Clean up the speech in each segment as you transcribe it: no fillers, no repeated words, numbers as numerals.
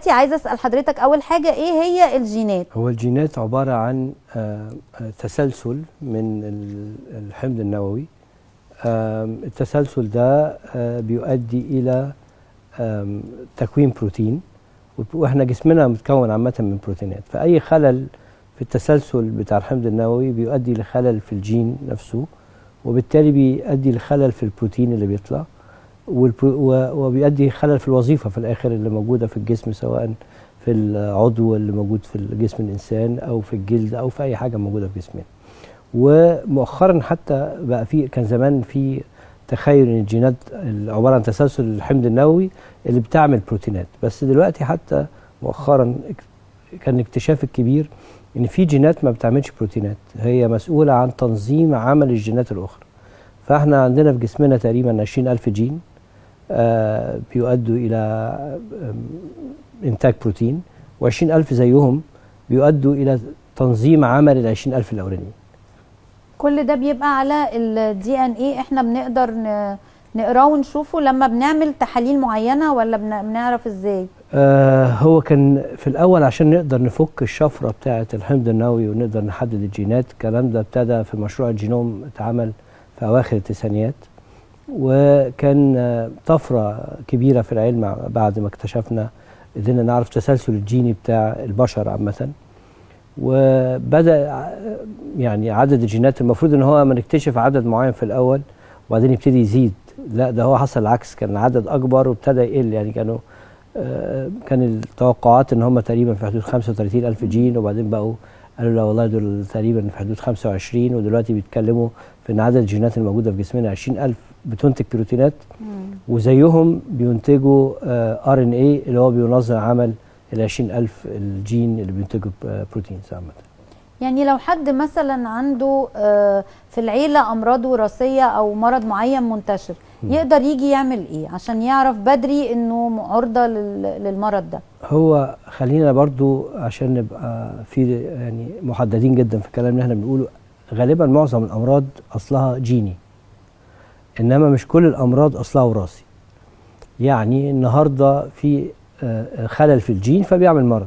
دلوقتي عايزه اسال حضرتك اول حاجه ايه هي الجينات؟ هو الجينات عباره عن تسلسل من الحمض النووي. التسلسل ده بيؤدي الى تكوين بروتين، واحنا جسمنا متكون عامه من بروتينات، فاي خلل في التسلسل بتاع الحمض النووي بيؤدي لخلل في الجين نفسه، وبالتالي بيؤدي لخلل في البروتين اللي بيطلع، وبيؤدي خلل في الوظيفه في الاخر اللي موجوده في الجسم، سواء في العضو اللي موجود في جسم الانسان او في الجلد او في اي حاجه موجوده في جسمنا. ومؤخرا حتى بقى كان زمان في تخيل ان الجينات عباره عن تسلسل الحمض النووي اللي بتعمل بروتينات، بس دلوقتي حتى مؤخرا كان الاكتشاف الكبير ان في جينات ما بتعملش بروتينات، هي مسؤوله عن تنظيم عمل الجينات الاخرى. فاحنا عندنا في جسمنا تقريبا 20,000 جين بيؤدوا الى انتاج بروتين، و20,000 زيهم بيؤدوا الى تنظيم عمل ال20,000 الاولانيين. كل ده بيبقى على الدي ان ايه، احنا بنقدر نقراه ونشوفه لما بنعمل تحاليل معينه، ولا بنعرف ازاي؟ هو كان في الاول عشان نقدر نفك الشفره بتاعه الحمض النووي ونقدر نحدد الجينات، الكلام ده ابتدى في مشروع الجينوم، اتعمل في اواخر التسعينيات، وكان طفره كبيره في العلم بعد ما اكتشفنا قدرنا نعرف تسلسل الجيني بتاع البشر عامه. وبدا يعني عدد الجينات، المفروض ان هو ما نكتشف عدد معين في الاول وبعدين يبتدي يزيد، لا ده هو حصل العكس، كان العدد اكبر وابتدى يقل. يعني كان التوقعات ان هم تقريبا في حدود 35,000 جين، وبعدين بقوا قالوا لا والله دول تقريبا في حدود 25، ودلوقتي بيتكلموا في ان عدد الجينات الموجوده في جسمنا 20,000 بتنتج بروتينات، وزيهم بينتجوا ار ان اي اللي هو بينظم عمل ال 20,000 الجين اللي بينتجوا بروتين عامه. يعني لو حد مثلا عنده في العيله امراض وراثيه او مرض معين منتشر، يقدر يجي يعمل ايه عشان يعرف بدري انه عرضه للمرض ده؟ هو خلينا برضو عشان نبقى في يعني محددين جدا في الكلام اللي احنا بنقوله، غالبا معظم الامراض اصلها جيني، انما مش كل الامراض اصلها وراثي. يعني النهارده في خلل في الجين فبيعمل مرض،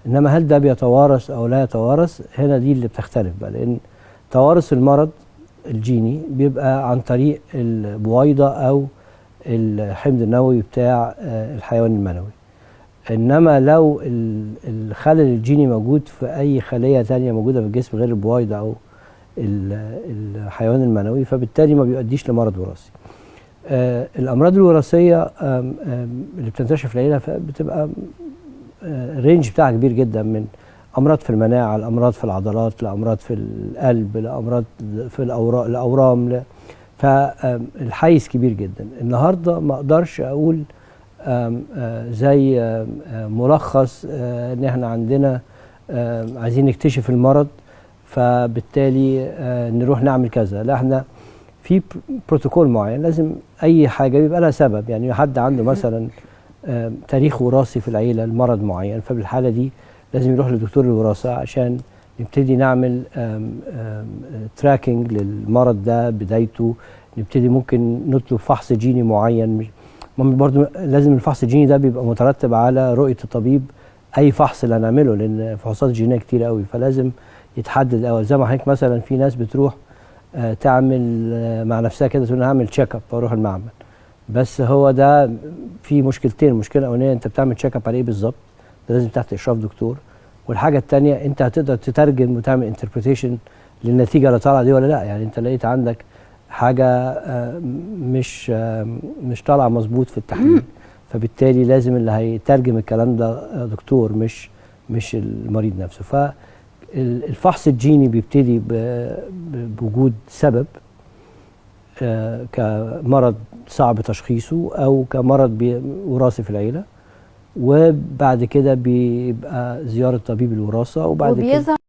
انما هل ده بيتوارث او لا يتوارث؟ هنا دي اللي بتختلف بقى، لان توارث المرض الجيني بيبقى عن طريق البويضه او الحمض النووي بتاع الحيوان المنوي. انما لو الخلل الجيني موجود في اي خليه ثانيه موجوده في الجسم غير البويضه او الحيوان المنوي، فبالتالي ما بيؤديش لمرض وراثي. الامراض الوراثيه اللي بتنتشر في العيله بتبقى الرينج بتاعها كبير جدا، من امراض في المناعه، لامراض في العضلات، لامراض في القلب، لامراض في الاورام، فالحيز كبير جدا. النهارده ما اقدرش اقول زي ملخص ان احنا عندنا عايزين نكتشف المرض فبالتالي نروح نعمل كذا، لا احنا في بروتوكول معين، لازم اي حاجه بيبقى لها سبب. يعني حد عنده مثلا تاريخ وراثي في العيله لمرض معين، فبالحاله دي لازم يروح لدكتور الوراثه عشان نبتدي نعمل تراكنج للمرض ده بدايته، نبتدي ممكن نطلب فحص جيني معين. برضو لازم الفحص الجيني ده بيبقى مترتب على رؤيه الطبيب اي فحص اللي هنعمله، لان فحوصات جينيه كتير قوي، فلازم يتحدد الاول. زي ما حضرتك مثلا في ناس بتروح تعمل مع نفسها كده، تقول انا هعمل تشيك اب واروح المعمل، بس هو ده في مشكلتين. المشكله الاولانيه انت بتعمل تشيك اب على ايه بالظبط؟ ده لازم تحت اشراف دكتور، والحاجه الثانيه انت هتقدر تترجم وتعمل انتربريتيشن للنتيجه اللي طالعه دي ولا لا. يعني انت لقيت عندك حاجه مش طالعه مظبوط في التحليل، فبالتالي لازم اللي هيترجم الكلام ده دكتور مش المريض نفسه. فالفحص الجيني بيبتدي بوجود سبب كمرض صعب تشخيصه او كمرض وراثي في العيله، وبعد كده بيبقى زياره طبيب الوراثه، وبعد كده